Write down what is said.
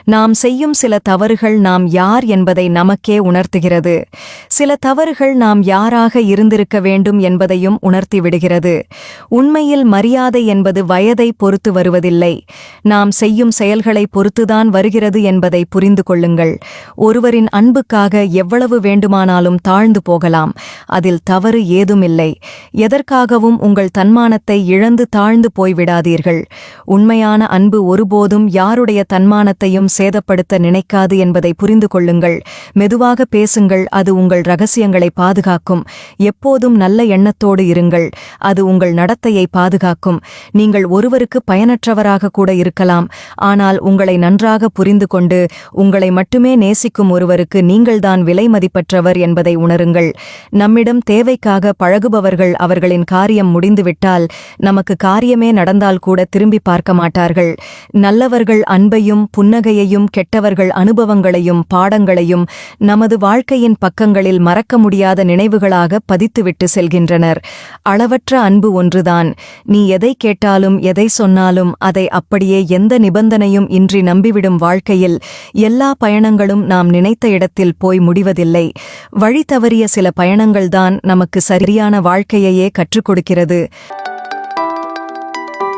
நாம் செய்யும் சில தவறுகள் நாம் யார் என்பதை நமக்கே உணர்த்துகிறது. சில தவறுகள் நாம் யாராக இருந்திருக்க வேண்டும் என்பதையும் உணர்த்திவிடுகிறது. உண்மையில் மரியாதை என்பது வயதை பொறுத்து வருவதில்லை, நாம் செய்யும் செயல்களை பொறுத்துதான் வருகிறது என்பதை புரிந்து கொள்ளுங்கள். ஒருவரின் அன்புக்காக எவ்வளவு வேண்டுமானாலும் தாழ்ந்து போகலாம், அதில் தவறு ஏதுமில்லை. எதற்காகவும் உங்கள் தன்மானத்தை இழந்து தாழ்ந்து போய்விடாதீர்கள். உண்மையான அன்பு ஒருபோதும் யாருடைய தன்மானத்தையும் சேதப்படுத்த நினைக்காது என்பதை புரிந்து கொள்ளுங்கள். மெதுவாக பேசுங்கள், அது உங்கள் ரகசியங்களை பாதுகாக்கும். எப்போதும் நல்ல எண்ணத்தோடு இருங்கள், அது உங்கள் நடத்தையை பாதுகாக்கும். நீங்கள் ஒருவருக்கு பயனற்றவராக கூட இருக்கலாம், ஆனால் உங்களை நன்றாக புரிந்து கொண்டு உங்களை மட்டுமே நேசிக்கும் ஒருவருக்கு நீங்கள்தான் விலை மதிப்பற்றவர் என்பதை உணருங்கள். நம்மிடம் தேவைக்காக பழகுபவர்கள் அவர்களின் காரியம் முடிந்துவிட்டால் நமக்கு காரியமே நடந்தால் கூட திரும்பி பார்க்க மாட்டார்கள். நல்லவர்கள் அன்பையும் புன்னகையையும், கெட்டவர்கள் அனுபவங்களையும் பாடங்களையும் நமது வாழ்க்கையின் பக்கங்களில் மறக்க முடியாத நினைவுகளாக பதித்துவிட்டு செல்கின்றனர். அளவற்ற அன்பு ஒன்றுதான். நீ எதை கேட்டாலும் எதை சொன்னாலும் அதை அப்படியே எந்த நிபந்தனையும் இன்றி நம்பிவிடும் வாழ்க்கையில் எல்லா பயணங்களும் நாம் நினைத்த இடத்தில் போய் முடிவதில்லை. வழி தவறிய சில பயணங்கள்தான் நமக்கு சரியான வாழ்க்கையையே கற்றுக் கொடுக்கிறது.